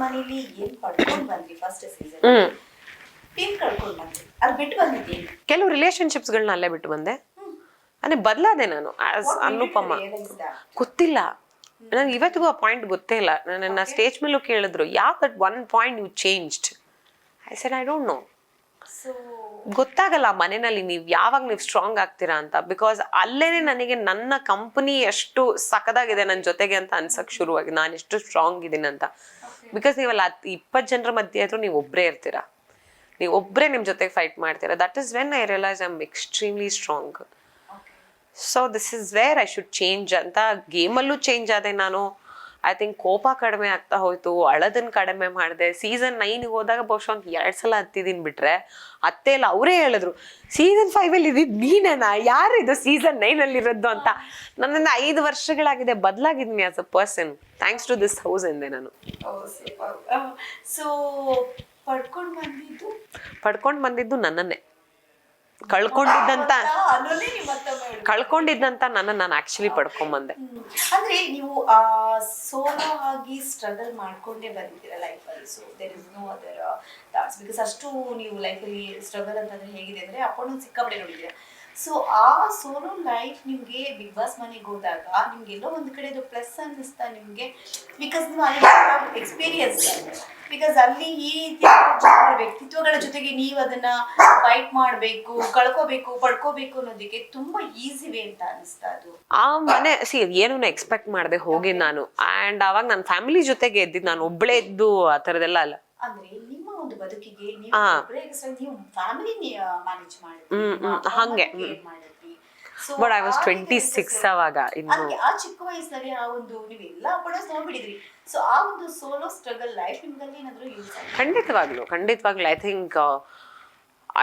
ಮನೇಲಿ ಏನ್ ಪಡ್ಕೊಂಡ್ ಬಂದ್ರಿ ಫಸ್ಟ್ ಸೀಸನ್ ಏನ್ ಕಳ್ಕೊಂಡ್ ಬಂದ್ರಿ ಅದ್ ಬಿಟ್ಟು ಬಂದಿದ್ದೇನೆ ಕೆಲವು ರಿಲೇಶನ್ಶಿಪ್ಸ್ಗಳನ್ನ ಅಲ್ಲೇ ಬಿಟ್ಟು ಬಂದೆ ಅಂದ್ರೆ ಬದಲಾದೆ ನಾನು ಆಸ್ ಅನುಪಮ ಗೊತ್ತಿಲ್ಲ ನನಗೆ ಇವತ್ತಿಗೂ ಆ ಪಾಯಿಂಟ್ ಗೊತ್ತೇ ಇಲ್ಲ. ನನ್ನ ಸ್ಟೇಜ್ ಮೇಲೂ ಕೇಳಿದ್ರು ಯಾವ that one point you changed. I said I don't know. ಗೊತ್ತಾಗಲ್ಲ ಮನೆಯಲ್ಲಿ ನೀವು ಸ್ಟ್ರಾಂಗ್ ಆಗ್ತೀರಾ ಅಂತ. ಬಿಕಾಸ್ ಅಲ್ಲೇನೆ ನನಗೆ ನನ್ನ ಕಂಪನಿ ಎಷ್ಟು ಸಖದಾಗಿದೆ ನನ್ನ ಜೊತೆಗೆ ಅಂತ ಅನ್ಸಕ್ ಶುರುವಾಗಿ ನಾನು ಎಷ್ಟು ಸ್ಟ್ರಾಂಗ್ ಇದೀನಿ ಅಂತ. ಬಿಕಾಸ್ ನೀವಲ್ಲ 20 ಜನರ ಮಧ್ಯೆ ಆದ್ರೂ ನೀವು ಒಬ್ಬರೇ ಇರ್ತೀರಾ, ನೀವು ಒಬ್ಬರೇ ನಿಮ್ ಜೊತೆಗೆ ಫೈಟ್ ಮಾಡ್ತೀರಾ. That is when I realise I am extremely strong. So this is where I should change ಅಂತ. ಗೇಮಲ್ಲೂ ಚೇಂಜ್ ಆದೆ ನಾನು. ಐ ಥಿಂಕ್ ಕೋಪ ಕಡಿಮೆ ಆಗ್ತಾ ಹೋಯ್ತು, ಅಳದನ್ ಕಡಿಮೆ ಮಾಡಿದೆ. ಸೀಸನ್ 9 ಹೋದಾಗ ಬಹುಶಃ ಒಂದು 2 ಸಲ ಹತ್ತಿದೀನಿ ಬಿಟ್ರೆ ಅತ್ತೆ ಎಲ್ಲ ಅವರೇ ಹೇಳಿದ್ರು ಸೀಸನ್ 5 ಅಲ್ಲಿ ಇದಿದ್ ನೀನೇನಾ, ಯಾರಿದು ಸೀಸನ್ 9 ಅಲ್ಲಿ ಇರೋದು ಅಂತ. ನನ್ನಿಂದ 5 ವರ್ಷಗಳಾಗಿದೆ, ಬದಲಾಗಿದ್ದೀನಿ as a person thanks to this house ಎಂದೆ ನಾನು. ಸೊ ಪಡ್ಕೊಂಡ್ ಬಂದಿದ್ದು ನನ್ನನ್ನೇ. ಕಳ್ಕೊಂಡಿದ್ದಂತ ನಾನು ಆಕ್ಚುಲಿ ಪಡ್ಕೊಂಡ್ಬಂದೆ. ಅಂದ್ರೆ ನೀವು ಸೋಲೋ ಆಗಿ ಸ್ಟ್ರಗಲ್ ಮಾಡ್ಕೊಂಡೇ ಬಂದಿದ್ದೀರಾ ಲೈಫ್ ಅಲ್ಲಿ. So there is no other thoughts because ಅಷ್ಟು ನೀವು ಲೈಫ್ ಅಲ್ಲಿ ಸ್ಟ್ರಗಲ್ ಅಂತಂದ್ರೆ ಹೇಗಿದೆ ಅಂದ್ರೆ ಅಪ್ಪಣ್ಣು ಸಿಕ್ಕಾಪಟ್ಟೆ ನೋಡಿದ್ದೀರಾ. ಸೊ ಆ ಸೋಲೋ ಲೈಫ್ ನಿಮ್ಗೆ ಬಿಗ್ ಬಾಸ್ ಮನೆಗೆ ಹೋದಾಗ ನಿಮ್ಗೆ ಎಲ್ಲೋ ಒಂದ್ ಕಡೆ ಅದು ಪ್ಲಸ್ ಅನ್ನಿಸ್ತಾ ನಿಮ್ಗೆ? ಬಿಕಾಸ್ ನೀವು ಅಲ್ಲಿ ಎಕ್ಸ್ಪೀರಿಯನ್ಸ್, ಬಿಕಾಸ್ ಅಲ್ಲಿ ಈ ರೀತಿಯ ವ್ಯಕ್ತಿತ್ವಗಳ ಜೊತೆಗೆ ನೀವು ಅದನ್ನ ಫೈಟ್ ಮಾಡ್ಬೇಕು, ಕಳ್ಕೋಬೇಕು, ಪಡ್ಕೋಬೇಕು ಅನ್ನೋದಕ್ಕೆ ತುಂಬಾ ಈಸಿ ವೇ ಅಂತ ಅನಿಸ್ತಾ ಅದು. ಆ ಮನೆ ಏನು ಎಕ್ಸ್ಪೆಕ್ಟ್ ಮಾಡದೆ ಹೋಗಿ ನಾನು. ಅಂಡ್ ಅವಾಗ ನನ್ನ ಫ್ಯಾಮಿಲಿ ಜೊತೆಗೆ ಎದ್ದಿದ್ದು, ನಾನು ಒಬ್ಳೆ ಇದ್ದು ಆ ತರದೆಲ್ಲ ಅಲ್ಲ. ಅಂದ್ರೆ ನಿಮ್ಮ ಒಂದು ಬದುಕಿಗೆ ನೀವು ಫ್ಯಾಮಿಲಿ ಮ್ಯಾನೇಜ್ ಮಾಡಿದ್ರಿ, ಹಂಗೆ. ಬಟ್ ಐ ವಾಸ್ 26 ಅವಾಗ. ಇನ್ನು ಆ ಚಿಕ್ಕ ವಯಸ್ಸಲ್ಲಿ ಆ ಒಂದು ನೀವೆಲ್ಲ ಅಪ್ಪಣಸ್ ನೋಡ್ಬಿಟ್ಟಿದ್ರಿ. ಸೊ ಆ ಒಂದು ಸೋಲೋ ಸ್ಟ್ರಗಲ್ ಲೈಫ್ ನಿಮ್ಗಲ್ಲಿ ಏನಾದ್ರು ಯೂಸ್ ಆಗಿದೆ? ಖಂಡಿತವಾಗ್ಲು ಐ ಥಿಂಕ್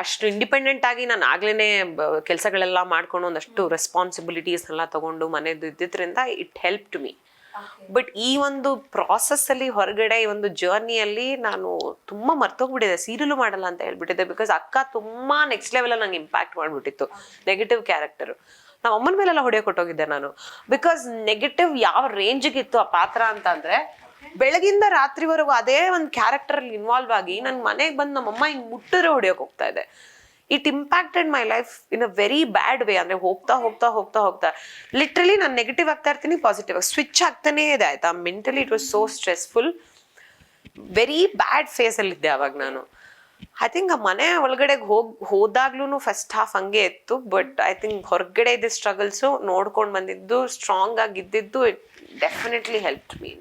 ಅಷ್ಟು ಇಂಡಿಪೆಂಡೆಂಟ್ ಆಗಿ ನಾನು ಆಗ್ಲೇನೆ ಕೆಲಸಗಳೆಲ್ಲ ಮಾಡ್ಕೊಂಡು ಒಂದಷ್ಟು ರೆಸ್ಪಾನ್ಸಿಬಿಲಿಟೀಸ್ ಎಲ್ಲ ತಗೊಂಡು ಮನೆದು ಇದ್ದಿದ್ರಿಂದ it help to me. But ಈ ಒಂದು ಪ್ರಾಸೆಸ್ ಅಲ್ಲಿ ಹೊರಗಡೆ ಈ ಒಂದು ಜರ್ನಿಯಲ್ಲಿ ನಾನು ತುಂಬಾ ಮರ್ತೋಗ್ಬಿಟ್ಟಿದೆ, ಸೀರಿಯಲ್ ಮಾಡಲ್ಲ ಅಂತ ಹೇಳ್ಬಿಟ್ಟಿದ್ದೆ. ಬಿಕಾಸ್ ಅಕ್ಕ ತುಂಬಾ ನೆಕ್ಸ್ಟ್ ಲೆವೆಲ್ ನಂಗೆ ಇಂಪ್ಯಾಕ್ಟ್ ಮಾಡ್ಬಿಟ್ಟಿತ್ತು. ನೆಗೆಟಿವ್ ಕ್ಯಾರೆಕ್ಟರ್ ನಮ್ಮ ಅಮ್ಮನ ಮೇಲೆಲ್ಲ ಹೊಡೆಯೋ ಕೊಟ್ಟೋಗಿದ್ದೆ ನಾನು. ಬಿಕಾಸ್ ನೆಗೆಟಿವ್ ಯಾವ ರೇಂಜ್ಗೆ ಇತ್ತು ಆ ಪಾತ್ರ ಅಂತ ಅಂದ್ರೆ, ಬೆಳಗಿಂದ ರಾತ್ರಿವರೆಗೂ ಅದೇ ಒಂದು ಕ್ಯಾರೆಕ್ಟರ್ ಅಲ್ಲಿ ಇನ್ವಾಲ್ವ್ ಆಗಿ ನನ್ ಮನೆಗೆ ಬಂದು ನಮ್ಮಮ್ಮ ಹಿಂಗ್ ಮುಟ್ಟಿದ್ರೆ ಹೊಡೆಯೋಕೆ ಹೋಗ್ತಾ ಇದೆ. It impacted my life in a very bad way. ಅಂದ್ರೆ ಹೋಗ್ತಾ ಲಿಟ್ರಲಿ ನಾನು ನೆಗೆಟಿವ್ ಆಗ್ತಾ ಇರ್ತೀನಿ, ಪಾಸಿಟಿವ್ ಆಗಿ ಸ್ವಿಚ್ ಆಗ್ತಾನೇ ಇದೆ. ಆಯ್ತಾ, mentally it was so stressful, very bad phase ಅಲ್ಲಿ ಇದ್ದೆ ಅವಾಗ ನಾನು. ಐ ಥಿಂಕ್ ಆ ಮನೆ ಒಳಗಡೆ ಹೋದಾಗ್ಲೂ ಫಸ್ಟ್ ಹಾಫ್ ಹಂಗೆ ಇತ್ತು. ಬಟ್ ಐ ಥಿಂಕ್ ಹೊರಗಡೆ ಇದ್ದ ಸ್ಟ್ರಗಲ್ಸು ನೋಡ್ಕೊಂಡು ಬಂದಿದ್ದು, ಸ್ಟ್ರಾಂಗ್ ಆಗಿದ್ದು, ಇಟ್ ಡೆಫಿನೆಟ್ಲಿ ಹೆಲ್ಪ್ ಮೀ.